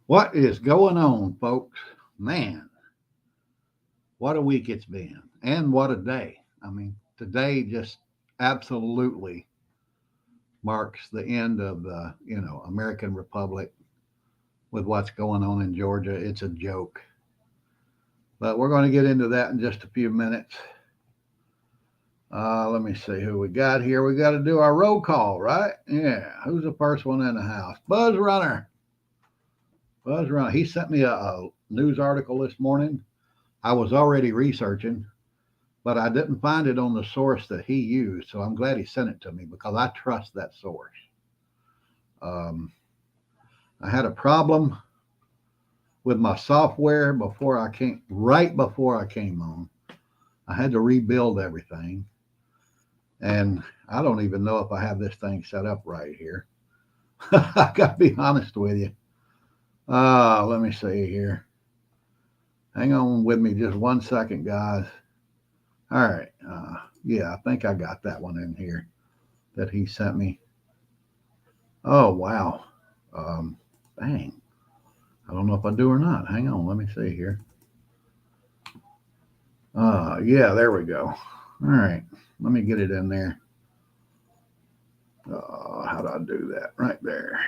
What is going on, folks? Man, what a week it's been, and what a day. I mean, today just absolutely marks the end of the, American Republic with what's going on in Georgia. It's a joke. But we're going to get into that in just a few minutes. Let me see who we got here. We got to do our roll call, right? Yeah. Who's the first one in the house? Buzz Runner. Buzz Runner. He sent me a news article this morning. I was already researching, but I didn't find it on the source that he used. So I'm glad he sent it to me because I trust that source. Um, I had a problem with my software right before I came on. I had to rebuild everything. And I don't even know if I have this thing set up right here. I got to be honest with you. Let me see here. Hang on with me just 1 second, guys. All right. Yeah, I think I got that one in here that he sent me. Oh, wow. Dang. I don't know if I do or not. Hang on. Let me see here. Yeah, there we go. All right. Let me get it in there. How do I do that? Right there.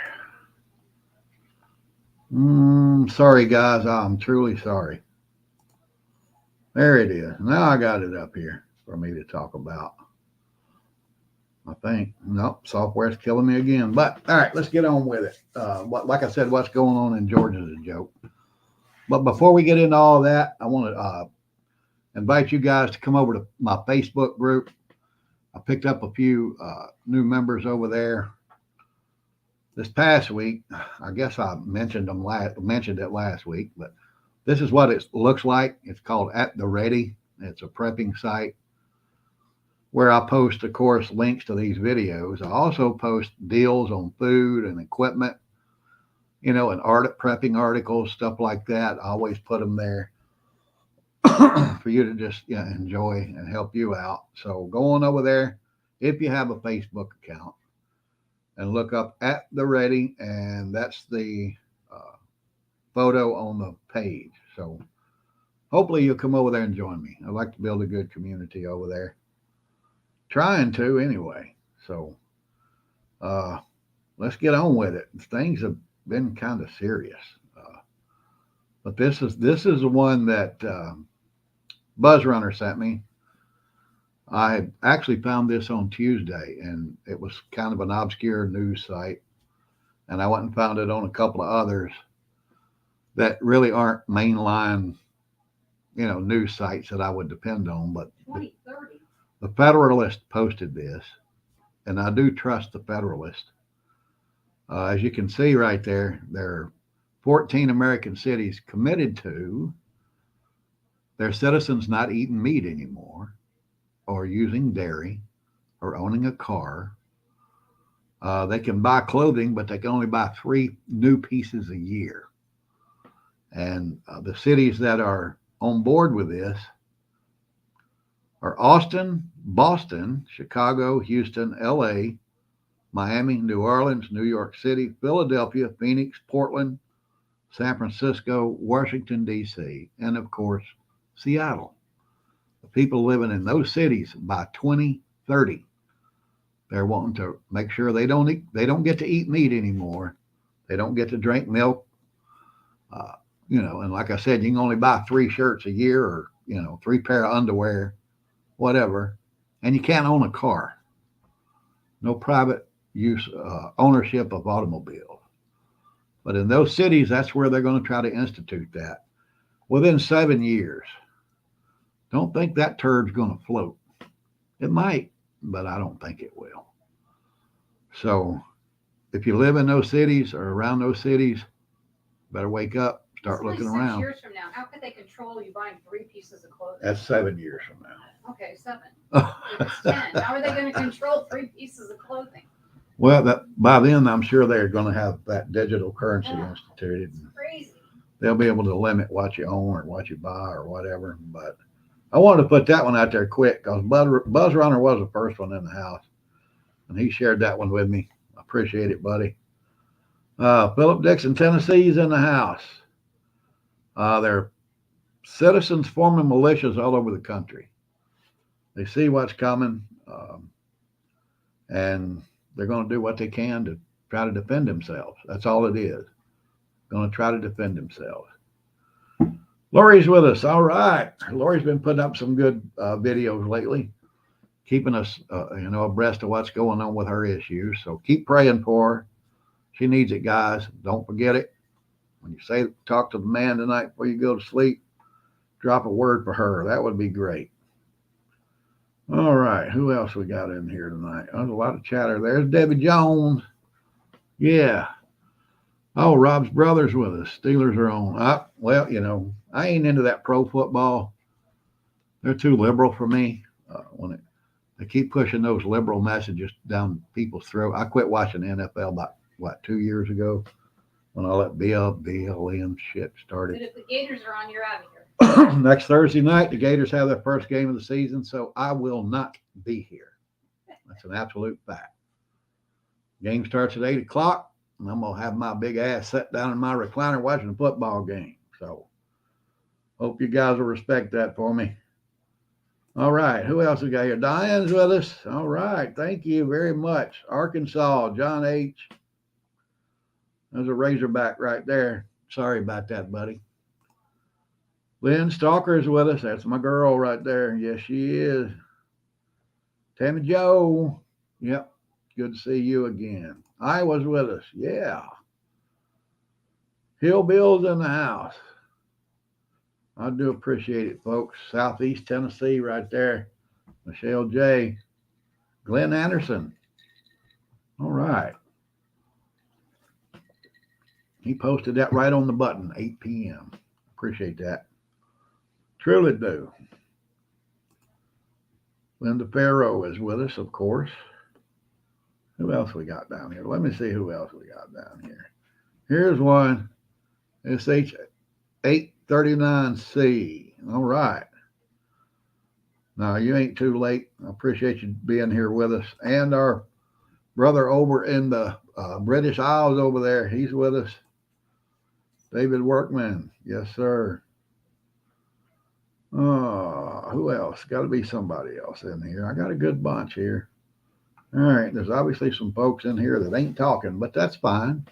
Sorry, guys. I'm truly sorry. There it is. Now I got it up here for me to talk about. I think. Nope, software's killing me again. But all right, let's get on with it. Like I said, what's going on in Georgia is a joke. But before we get into all that, I want to invite you guys to come over to my Facebook group. I picked up a few new members over there this past week. I guess I mentioned it last week, but this is what it looks like. It's called At the Ready. It's a prepping site where I post, of course, links to these videos. I also post deals on food and equipment, and prepping articles, stuff like that. I always put them there for you to just enjoy and help you out. So go on over there if you have a Facebook account and look up At the Ready, and that's the photo on the page. So hopefully you'll come over there and join me. I'd like to build a good community over there. Trying to anyway. So let's get on with it. Things have been kind of serious. But this is the one that Buzz Runner sent me. I actually found this on Tuesday, and it was kind of an obscure news site. And I went and found it on a couple of others that really aren't mainline, news sites that I would depend on. But the Federalist posted this, and I do trust the Federalist. As you can see right there, there are 14 American cities committed to their citizens not eating meat anymore, or using dairy, or owning a car. They can buy clothing, but they can only buy 3 new pieces a year. And the cities that are on board with this are Austin, Boston, Chicago, Houston, LA, Miami, New Orleans, New York City, Philadelphia, Phoenix, Portland, San Francisco, Washington, D.C., and of course, Seattle. The people living in those cities by 2030, they're wanting to make sure they don't get to eat meat anymore. They don't get to drink milk. And like I said, you can only buy 3 shirts a year, or 3 pair of underwear, whatever, and you can't own a car. No private use ownership of automobiles. But in those cities, that's where they're going to try to institute that within 7 years. Don't think that turd's going to float. It might, but I don't think it will. So if you live in those cities or around those cities, better wake up, start looking around. 6 years from now, how could they control you buying 3 pieces of clothing? That's 7 years from now. Okay, 7. If it's 10, how are they going to control 3 pieces of clothing? Well, by then, I'm sure they're going to have that digital currency instituted. It's crazy. They'll be able to limit what you own or what you buy or whatever. But I wanted to put that one out there quick because Buzz Runner was the first one in the house, and he shared that one with me. I appreciate it, buddy. Philip Dixon, Tennessee's in the house. They're citizens forming militias all over the country. They see what's coming, and they're going to do what they can to try to defend themselves. That's all it is. Going to try to defend themselves. Lori's with us. All right. Lori's been putting up some good videos lately, keeping us, abreast of what's going on with her issues. So keep praying for her. She needs it, guys. Don't forget it. When you say talk to the man tonight before you go to sleep, drop a word for her. That would be great. All right. Who else we got in here tonight? There's a lot of chatter. There's Debbie Jones. Yeah. Oh, Rob's brother's with us. Steelers are on. Well, I ain't into that pro football. They're too liberal for me. They keep pushing those liberal messages down people's throat. I quit watching NFL about 2 years ago when all that BLM shit started. But if the Gators are on, you're out of here. Next Thursday night, the Gators have their first game of the season, so I will not be here. That's an absolute fact. Game starts at 8 o'clock, and I'm going to have my big ass set down in my recliner watching a football game. So hope you guys will respect that for me. All right, who else we got here? Diane's with us. All right, thank you very much. Arkansas, John H. There's a Razorback right there. Sorry about that, buddy. Lynn Stalker's with us. That's my girl right there. Yes, she is. Tammy Joe. Yep. Good to see you again. Iowa's with us. Yeah. Hillbills in the house. I do appreciate it, folks. Southeast Tennessee right there. Michelle J. Glenn Anderson. All right. He posted that right on the button, 8 p.m. Appreciate that. Truly do. Linda Farrow is with us, of course. Who else we got down here? Let me see who else we got down here. Here's one. SH 839C. All right. Now, you ain't too late. I appreciate you being here with us. And our brother over in the British Isles over there, he's with us. David Workman. Yes, sir. Who else? Got to be somebody else in here. I got a good bunch here. All right. There's obviously some folks in here that ain't talking, but that's fine.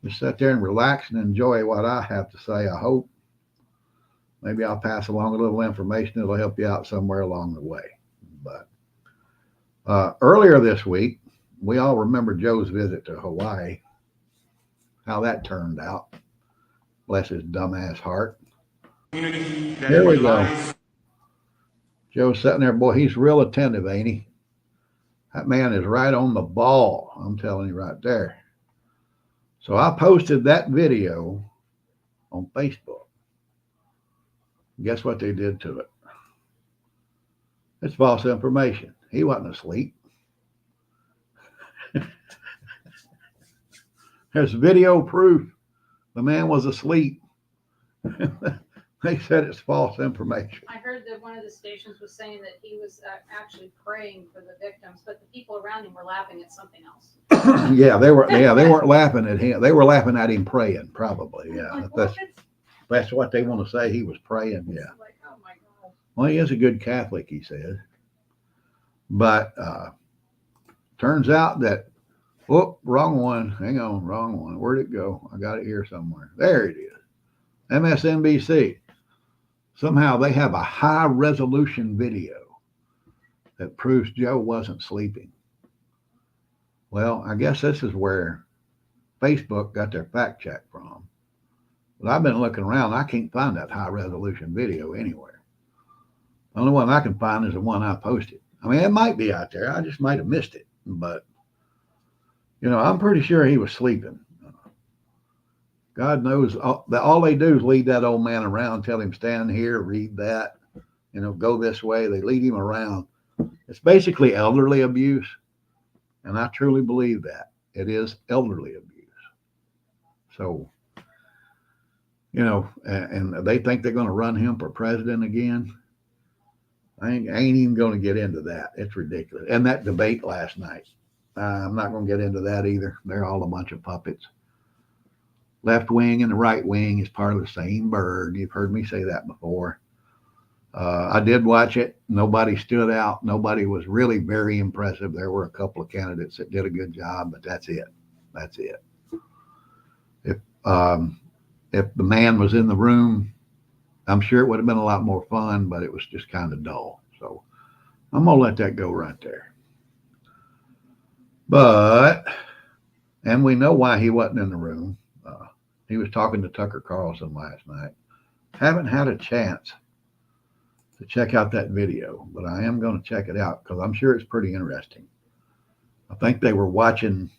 Just sit there and relax and enjoy what I have to say, I hope. Maybe I'll pass along a little information that'll help you out somewhere along the way. But earlier this week, we all remember Joe's visit to Hawaii, how that turned out. Bless his dumbass heart. Here we go. Joe's sitting there. Boy, he's real attentive, ain't he? That man is right on the ball. I'm telling you right there. So I posted that video on Facebook. Guess what they did to it? It's false information. He wasn't asleep. There's video proof the man was asleep. They said it's false information. I heard that one of the stations was saying that he was actually praying for the victims, but the people around him were laughing at something else. Yeah, they weren't laughing at him. They were laughing at him praying, probably. Yeah, that's what they want to say. He was praying. Yeah. Like, oh my God. Well, he is a good Catholic, he says. But turns out that, wrong one. Hang on, wrong one. Where'd it go? I got it here somewhere. There it is. MSNBC. Somehow they have a high resolution video that proves Joe wasn't sleeping. Well, I guess this is where Facebook got their fact check from. But I've been looking around. I can't find that high resolution video anywhere. The only one I can find is the one I posted. I mean, it might be out there. I just might have missed it. But, I'm pretty sure he was sleeping. God knows all they do is lead that old man around, tell him stand here, read that, go this way. They lead him around. It's basically elderly abuse. And I truly believe that. It is elderly abuse. So, and they think they're going to run him for president again. I ain't even going to get into that. It's ridiculous. And that debate last night. I'm not going to get into that either. They're all a bunch of puppets. Left wing and the right wing is part of the same bird. You've heard me say that before. I did watch it. Nobody stood out. Nobody was really very impressive. There were a couple of candidates that did a good job, but that's it. That's it. If if the man was in the room, I'm sure it would have been a lot more fun, but it was just kind of dull. So I'm gonna let that go right there. But and we know why he wasn't in the room. He was talking to Tucker Carlson last night. Haven't had a chance to check out that video, but I am going to check it out because I'm sure it's pretty interesting. I think they were watching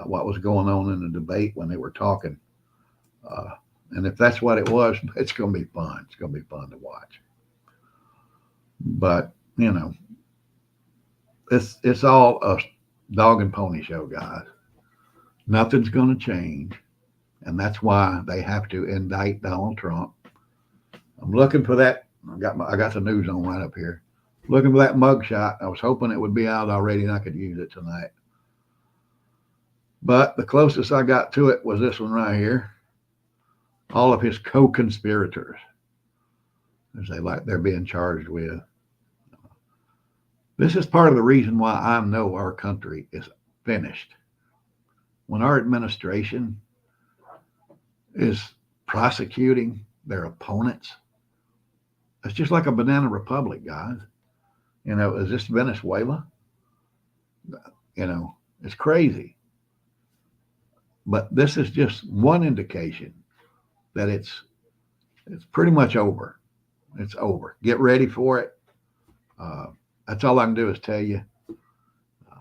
what was going on in the debate when they were talking. And if that's what it was, it's going to be fun. It's going to be fun to watch. But, you know, it's all a dog and pony show, guys. Nothing's going to change. And that's why they have to indict Donald Trump. I'm looking for that. I got the news on right up here. Looking for that mugshot. I was hoping it would be out already and I could use it tonight. But the closest I got to it was this one right here. All of his co-conspirators, as they're being charged with. This is part of the reason why I know our country is finished. When our administration is prosecuting their opponents, it's just like a banana republic, guys. You know, is this Venezuela? You know, it's crazy. But this is just one indication that it's pretty much over. It's over. Get ready for it. That's all I can do is tell you.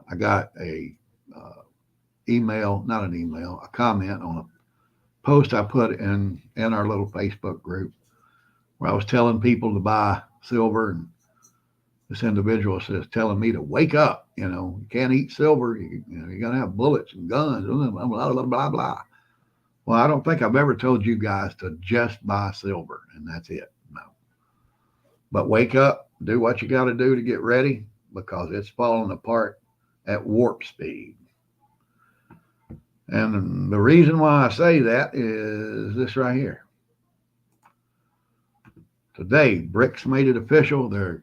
I got a a comment on a post I put in our little Facebook group where I was telling people to buy silver, and this individual says telling me to wake up. You know, you can't eat silver. You're gonna have bullets and guns. Blah blah blah blah. Well, I don't think I've ever told you guys to just buy silver and that's it. No. But wake up, do what you got to do to get ready because it's falling apart at warp speed. And the reason why I say that is this right here. Today, BRICS made it official. Their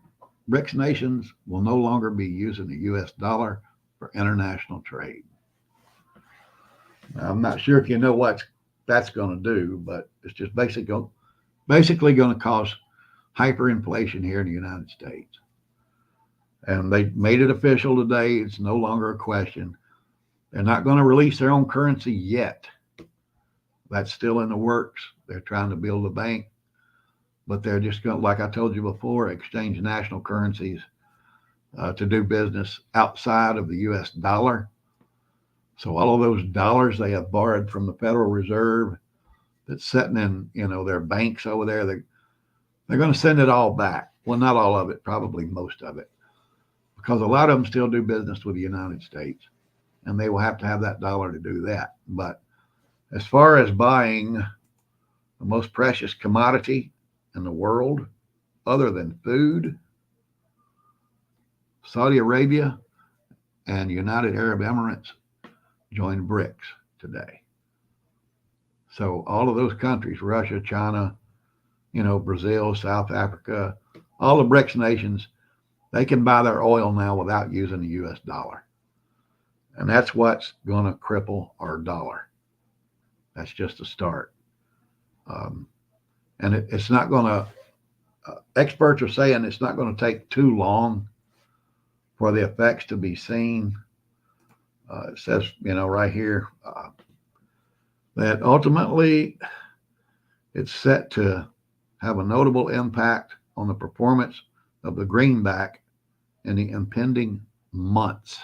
BRICS nations will no longer be using the U.S. dollar for international trade. Now, I'm not sure if you know what that's going to do, but it's just basically going to cause hyperinflation here in the United States. And they made it official today. It's no longer a question. They're not going to release their own currency yet. That's still in the works. They're trying to build a bank, but they're just going to, like I told you before, exchange national currencies to do business outside of the U.S. dollar. So all of those dollars they have borrowed from the Federal Reserve that's sitting in, their banks over there, they're going to send it all back. Well, not all of it, probably most of it, because a lot of them still do business with the United States, and they will have to have that dollar to do that. But as far as buying the most precious commodity in the world, other than food, Saudi Arabia and United Arab Emirates joined BRICS today. So all of those countries, Russia, China, Brazil, South Africa, all the BRICS nations, they can buy their oil now without using the U.S. dollar. And that's what's going to cripple our dollar. That's just a start. And it's not going to, experts are saying it's not going to take too long for the effects to be seen. It says, right here, that ultimately it's set to have a notable impact on the performance of the greenback in the impending months.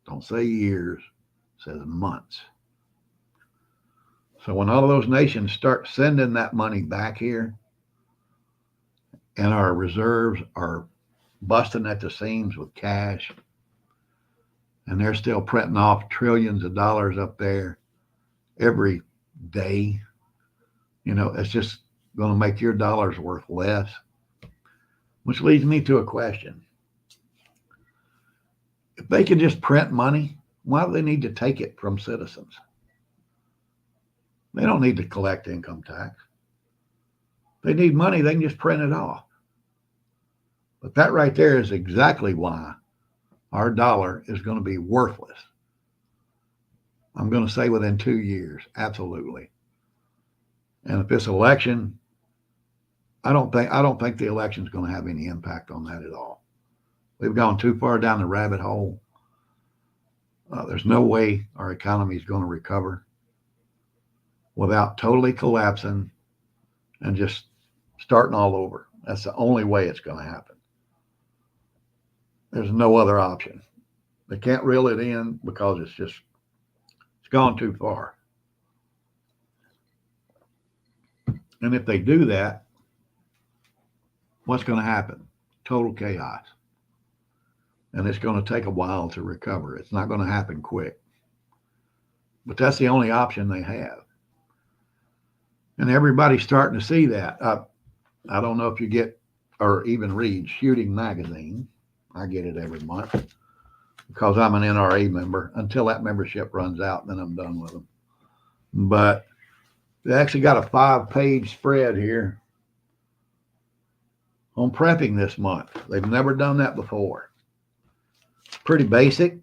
Don't say years, it says months. So when all of those nations start sending that money back here and our reserves are busting at the seams with cash, and they're still printing off trillions of dollars up there every day, it's just going to make your dollars worth less. Which leads me to a question. If they can just print money Why do they need to take it from citizens? They don't need to collect income tax. If they need money, they can just print it off. But that right there is exactly why our dollar is going to be worthless. I'm going to say within 2 years, absolutely. And if this election, I don't think the election is going to have any impact on that at all. We've gone too far down the rabbit hole. There's no way our economy is going to recover without totally collapsing and just starting all over. That's the only way it's going to happen. There's no other option. They can't reel it in because it's gone too far. And if they do that, what's going to happen? Total chaos. And it's going to take a while to recover. It's not going to happen quick. But that's the only option they have. And everybody's starting to see that. I don't know if you get or even read Shooting Magazine. I get it every month because I'm an NRA member. Until that membership runs out, then I'm done with them. But they actually got a 5-page spread here on prepping this month. They've never done that before. It's pretty basic.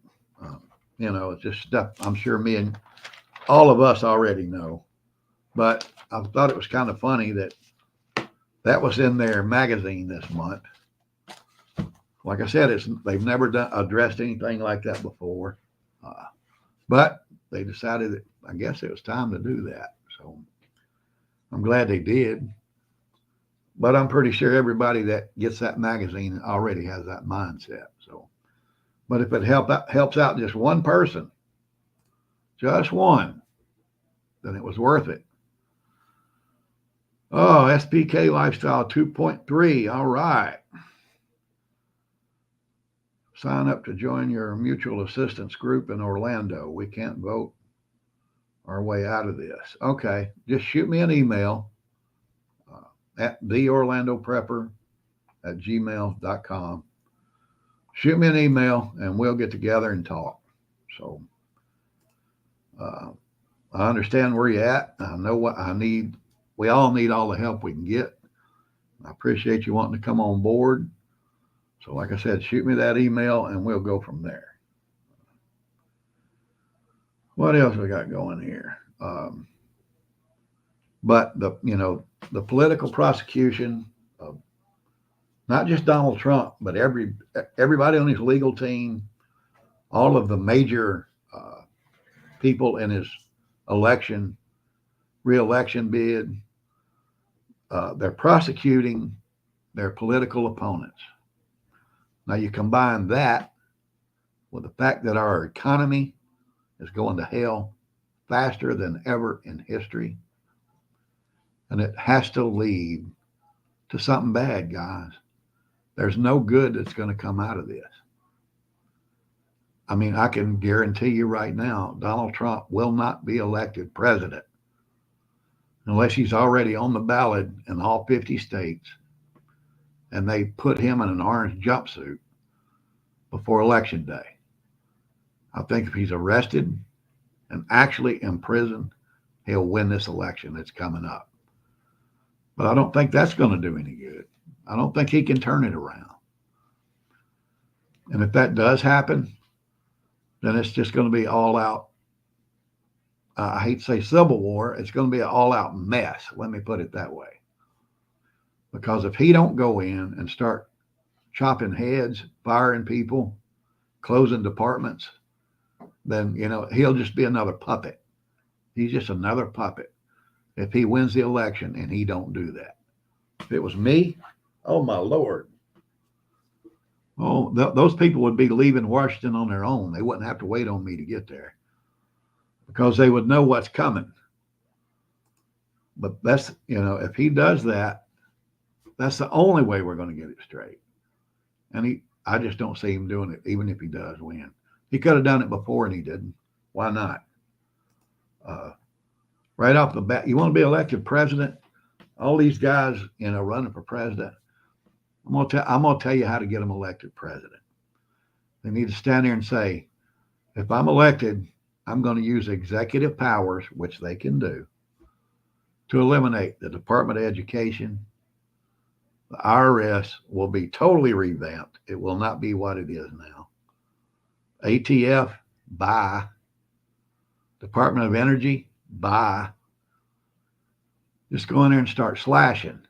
It's just stuff I'm sure me and all of us already know. But I thought it was kind of funny that was in their magazine this month. Like I said, they've never addressed anything like that before. But they decided that I guess it was time to do that. So I'm glad they did. But I'm pretty sure everybody that gets that magazine already has that mindset. So, but if it helps out just one person, just one, then it was worth it. Oh, SPK Lifestyle 2.3. All right. Sign up to join your mutual assistance group in Orlando. We can't vote our way out of this. Okay. Just shoot me an email at theorlandoprepper@gmail.com. Shoot me an email and we'll get together and talk. So I understand where you're at. I know what I need. We all need all the help we can get. I appreciate you wanting to come on board. So like I said, shoot me that email and we'll go from there. What else we got going here? But the political prosecution of not just Donald Trump, but everybody on his legal team, all of the major people in his re-election bid, they're prosecuting their political opponents. Now you combine that with the fact that our economy is going to hell faster than ever in history. And it has to lead to something bad, guys. There's no good that's going to come out of this. I mean, I can guarantee you right now, Donald Trump will not be elected president unless he's already on the ballot in all 50 states and they put him in an orange jumpsuit before Election Day. I think if he's arrested and actually imprisoned, he'll win this election that's coming up. But I don't think that's going to do any good. I don't think he can turn it around. And if that does happen, then it's just going to be all out. I hate to say civil war. It's going to be an all out mess. Let me put it that way. Because if he don't go in and start chopping heads, firing people, closing departments, then, he'll just be another puppet. He's just another puppet if he wins the election and he don't do that. If it was me, oh my Lord. Oh, those people would be leaving Washington on their own. They wouldn't have to wait on me to get there because they would know what's coming. But that's, if he does that, that's the only way we're going to get it straight. And I just don't see him doing it, even if he does win. He could have done it before and he didn't. Why not? Right off the bat, you want to be elected president? All these guys, running for president, I'm going to tell you how to get them elected president. They need to stand there and say, If I'm elected, I'm going to use executive powers, which they can do, to eliminate the Department of Education. The IRS will be totally revamped. It will not be what it is now. ATF, bye. Department of Energy, bye. Just go in there and start slashing.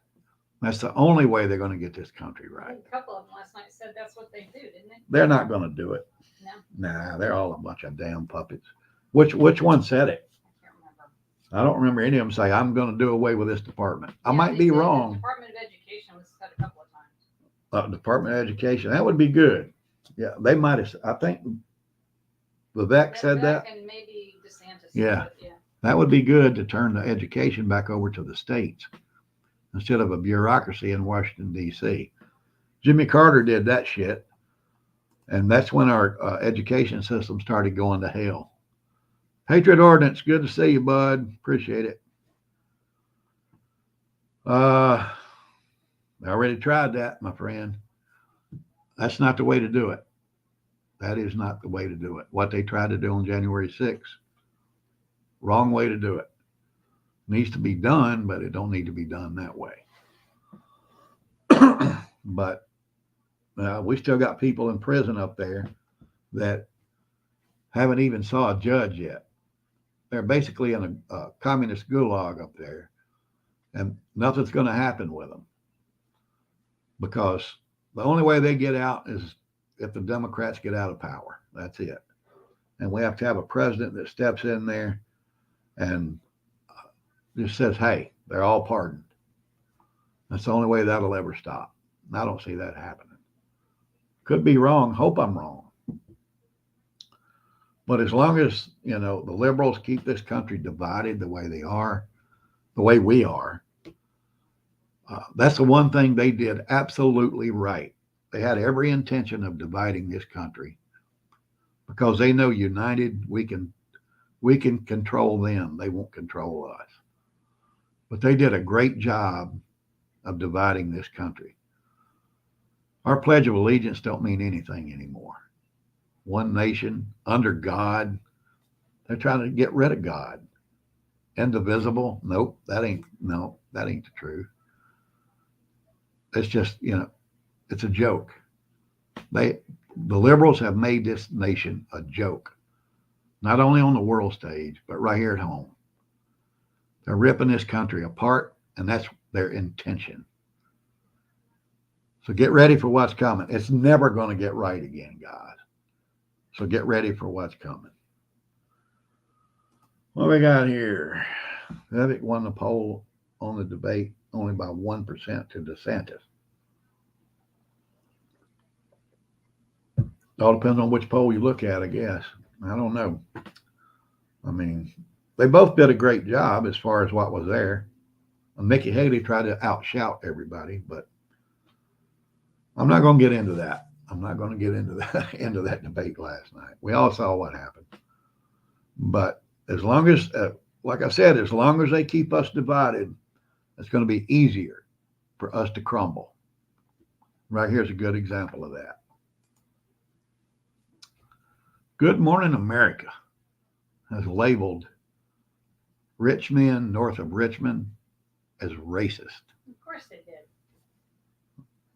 That's the only way they're going to get this country right. A couple of them last night said that's what they do, didn't they? They're not going to do it. No. Nah, they're all a bunch of damn puppets. Which one said it? I can't remember. I don't remember any of them say, I'm going to do away with this department. I Yeah, might they be did. The wrong. Department of Education was said a couple of times. Department of Education, that would be good. Yeah, they might have, I think Vivek said that. And maybe DeSantis. Yeah. Said it, yeah. That would be good to turn the education back over to the states instead of a bureaucracy in Washington, D.C. Jimmy Carter did that shit. And that's when our education system started going to hell. Patriot Ordinance, good to see you, bud. Appreciate it. I already tried that, my friend. That's not the way to do it. That is not the way to do it. What they tried to do on January 6th, wrong way to do it. Needs to be done, but it don't need to be done that way. But we still got people in prison up there that haven't even saw a judge yet. They're basically in a communist gulag up there, and nothing's going to happen with them because the only way they get out is if the Democrats get out of power. That's it. And we have to have a president that steps in there and just says, hey, they're all pardoned. That's the only way that'll ever stop. And I don't see that happening. Could be wrong. Hope I'm wrong. But as long as, the liberals keep this country divided the way they are, the way we are, that's the one thing they did absolutely right. They had every intention of dividing this country because they know united, we can control them. They won't control us. But they did a great job of dividing this country. Our Pledge of Allegiance don't mean anything anymore. One nation under God. They're trying to get rid of God. Indivisible. Nope, that ain't the truth. It's just, it's a joke. The liberals have made this nation a joke, not only on the world stage, but right here at home. They're ripping this country apart, and that's their intention. So get ready for what's coming. It's never going to get right again, guys. So get ready for what's coming. What we got here? Vivek won the poll on the debate only by 1% to DeSantis. All depends on which poll you look at, I guess. I don't know. I mean, they both did a great job as far as what was there. And Nikki Haley tried to outshout everybody, but I'm not going to get into that. I'm not going to get into that debate last night. We all saw what happened. But as long as, like I said, as long as they keep us divided, it's going to be easier for us to crumble. Right here's a good example of that. Good Morning America has labeled rich men north of Richmond as racist. Of course they did.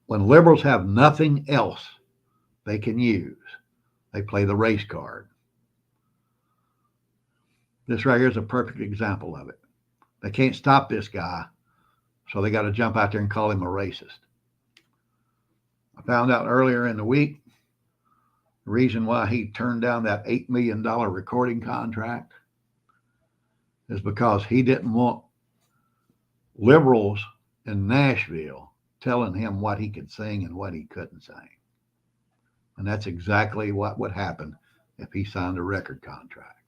When liberals have nothing else they can use, they play the race card. This right here is a perfect example of it. They can't stop this guy, so they got to jump out there and call him a racist. I found out earlier in the week the reason why he turned down that $8 million recording contract is because he didn't want liberals in Nashville telling him what he could sing and what he couldn't sing. And that's exactly what would happen if he signed a record contract.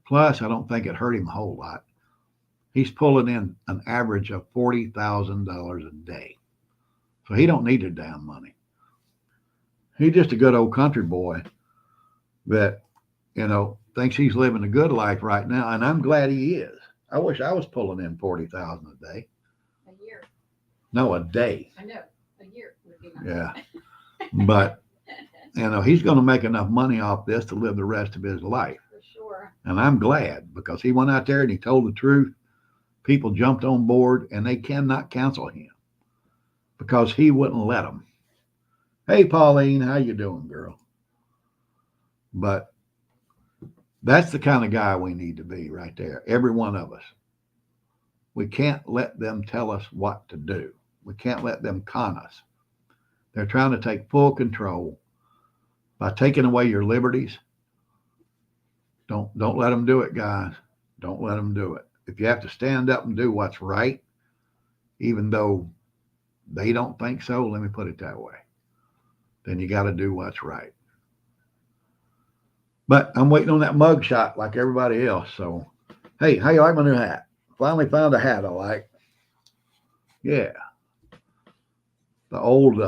Plus, I don't think it hurt him a whole lot. He's pulling in an average of $40,000 a day. So he don't need the damn money. He's just a good old country boy that, thinks he's living a good life right now. And I'm glad he is. I wish I was pulling in $40,000 a day. A year. No, a day. I know. A year would be nice. Yeah. But You know, he's going to make enough money off this to live the rest of his life. For sure. And I'm glad because he went out there and he told the truth. People jumped on board and they cannot cancel him because he wouldn't let them. Hey, Pauline, how you doing, girl? But that's the kind of guy we need to be right there. Every one of us. We can't let them tell us what to do. We can't let them con us. They're trying to take full control by taking away your liberties. Don't let them do it, guys. Don't let them do it. If you have to stand up and do what's right, even though they don't think so, let me put it that way, then you got to do what's right. But I'm waiting on that mug shot like everybody else. So, hey, how you like my new hat? Finally found a hat I like. Yeah. The old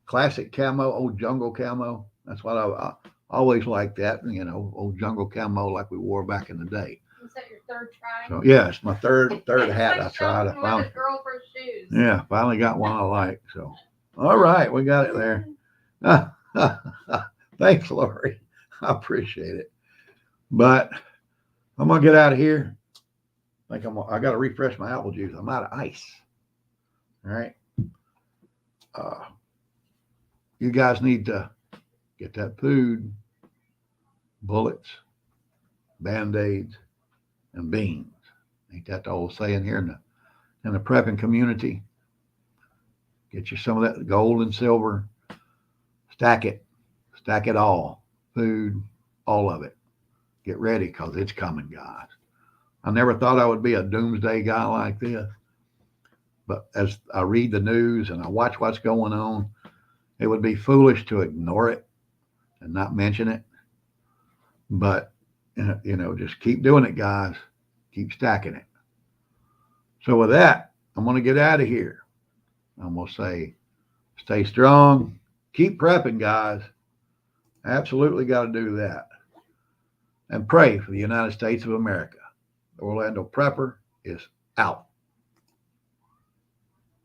classic camo, old jungle camo. That's what I always liked that, you know, old jungle camo like we wore back in the day. Is that your third try? So yeah, it's my third hat like I tried. I with found, a girl for shoes. yeah, finally got one I like. So, all right, we got it there. Thanks, Lori. I appreciate it. But I'm gonna get out of here. I got to refresh my apple juice. I'm out of ice. All right. You guys need to get that food, bullets, Band-Aids, and beans. Ain't that the old saying here in the prepping community? Get you some of that gold and silver. Stack it all. Food, all of it. Get ready because it's coming, guys. I never thought I would be a doomsday guy like this. But as I read the news and I watch what's going on, it would be foolish to ignore it and not mention it. But, you know, just keep doing it, guys. Keep stacking it. So with that, I'm going to get out of here. I'm going to say, stay strong. Keep prepping, guys. Absolutely got to do that. And pray for the United States of America. The Orlando Prepper is out.